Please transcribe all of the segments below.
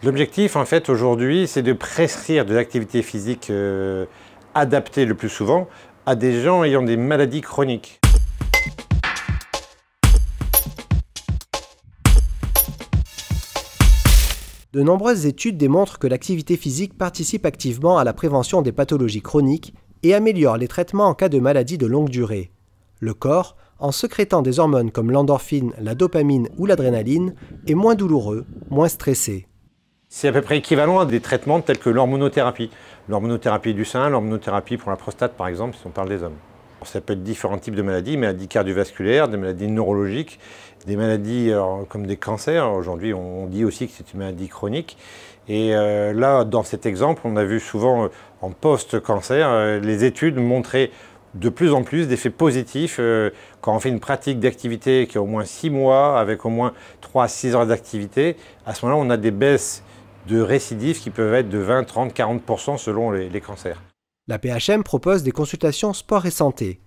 L'objectif, en fait, aujourd'hui, c'est de prescrire de l'activité physique adaptée le plus souvent à des gens ayant des maladies chroniques. De nombreuses études démontrent que l'activité physique participe activement à la prévention des pathologies chroniques et améliore les traitements en cas de maladies de longue durée. Le corps, en sécrétant des hormones comme l'endorphine, la dopamine ou l'adrénaline, est moins douloureux, moins stressé. C'est à peu près équivalent à des traitements tels que l'hormonothérapie. L'hormonothérapie du sein, l'hormonothérapie pour la prostate par exemple, si on parle des hommes. Ça peut être différents types de maladies cardiovasculaires, des maladies neurologiques, des maladies comme des cancers. Aujourd'hui, on dit aussi que c'est une maladie chronique. Et là, dans cet exemple, on a vu souvent en post-cancer, les études montraient de plus en plus d'effets positifs quand on fait une pratique d'activité qui a au moins 6 mois, avec au moins 3 à 6 heures d'activité. À ce moment-là, on a des baisses de récidives qui peuvent être de 20, 30, 40% selon les cancers. La PHM propose des consultations sport et santé.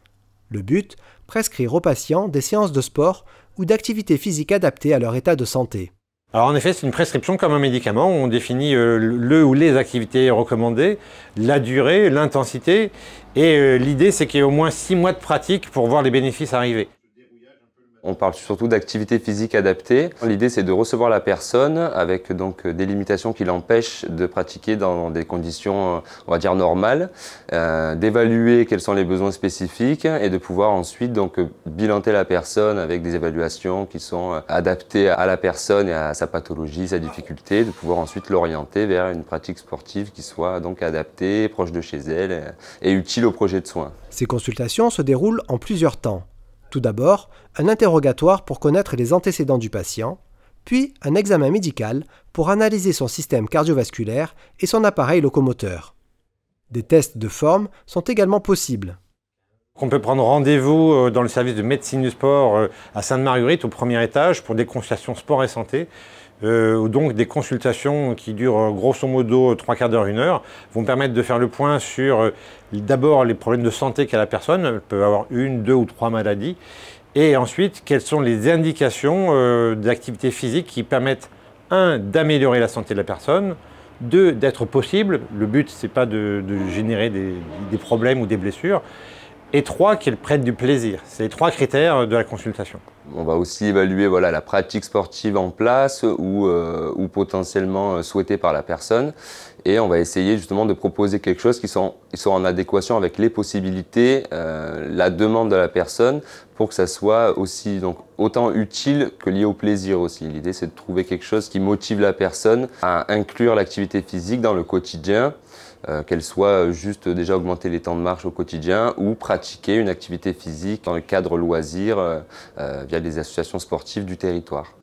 Le but, prescrire aux patients des séances de sport ou d'activités physiques adaptées à leur état de santé. Alors en effet, c'est une prescription comme un médicament. On définit le ou les activités recommandées, la durée, l'intensité. Et l'idée, c'est qu'il y ait au moins 6 mois de pratique pour voir les bénéfices arriver. On parle surtout d'activité physique adaptée. L'idée, c'est de recevoir la personne avec donc des limitations qui l'empêchent de pratiquer dans des conditions, on va dire, normales, d'évaluer quels sont les besoins spécifiques et de pouvoir ensuite donc bilanter la personne avec des évaluations qui sont adaptées à la personne et à sa pathologie, sa difficulté, de pouvoir ensuite l'orienter vers une pratique sportive qui soit donc adaptée, proche de chez elle et utile au projet de soins. Ces consultations se déroulent en plusieurs temps. Tout d'abord, un interrogatoire pour connaître les antécédents du patient, puis un examen médical pour analyser son système cardiovasculaire et son appareil locomoteur. Des tests de forme sont également possibles. On peut prendre rendez-vous dans le service de médecine du sport à Sainte-Marguerite au premier étage pour des consultations sport et santé. Donc des consultations qui durent grosso modo 3/4 d'heure, 1 heure, vont permettre de faire le point sur d'abord les problèmes de santé qu'a la personne, elle peut avoir 1, 2 ou 3 maladies, et ensuite quelles sont les indications d'activité physique qui permettent, 1, d'améliorer la santé de la personne, 2, d'être possible, le but c'est pas de générer des problèmes ou des blessures, et 3, qu'elle prenne du plaisir. C'est les 3 critères de la consultation. On va aussi évaluer la pratique sportive en place ou potentiellement souhaitée par la personne. Et on va essayer justement de proposer quelque chose qui soit en adéquation avec les possibilités, la demande de la personne, pour que ça soit aussi donc, autant utile que lié au plaisir aussi. L'idée, c'est de trouver quelque chose qui motive la personne à inclure l'activité physique dans le quotidien, qu'elle soit juste déjà augmenter les temps de marche au quotidien ou pratiquer une activité physique dans le cadre loisir via des associations sportives du territoire.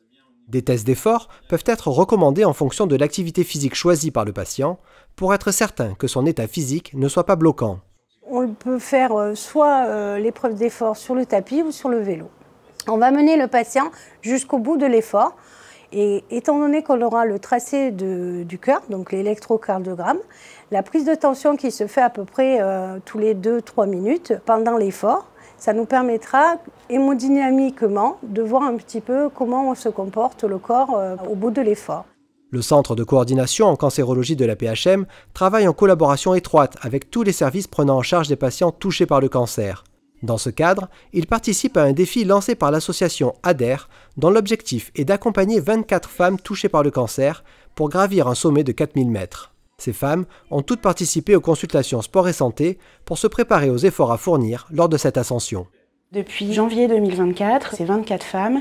Des tests d'effort peuvent être recommandés en fonction de l'activité physique choisie par le patient pour être certain que son état physique ne soit pas bloquant. On peut faire soit l'épreuve d'effort sur le tapis ou sur le vélo. On va mener le patient jusqu'au bout de l'effort. Et étant donné qu'on aura le tracé du cœur, donc l'électrocardiogramme, la prise de tension qui se fait à peu près tous les 2-3 minutes pendant l'effort, ça nous permettra hémodynamiquement de voir un petit peu comment se comporte le corps au bout de l'effort. Le Centre de coordination en cancérologie de la PHM travaille en collaboration étroite avec tous les services prenant en charge des patients touchés par le cancer. Dans ce cadre, il participe à un défi lancé par l'association ADER, dont l'objectif est d'accompagner 24 femmes touchées par le cancer pour gravir un sommet de 4000 mètres. Ces femmes ont toutes participé aux consultations sport et santé pour se préparer aux efforts à fournir lors de cette ascension. Depuis janvier 2024, ces 24 femmes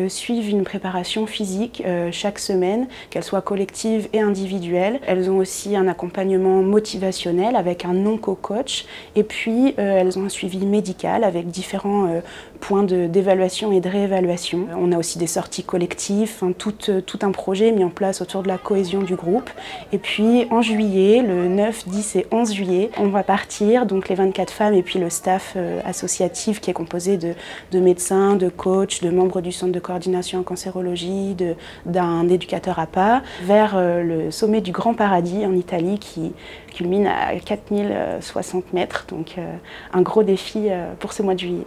suivent une préparation physique chaque semaine, qu'elle soit collective et individuelle. Elles ont aussi un accompagnement motivationnel avec un onco-coach et puis elles ont un suivi médical avec différents points d'évaluation et de réévaluation. On a aussi des sorties collectives, tout un projet mis en place autour de la cohésion du groupe. Et puis en juillet, le 9, 10 et 11 juillet, on va partir, donc les 24 femmes et puis le staff associatif qui est composé de médecins, de coachs, de membres du centre de coordination en cancérologie, d'un éducateur APA, vers le sommet du Grand Paradis en Italie qui culmine à 4060 mètres. Donc un gros défi pour ce mois de juillet.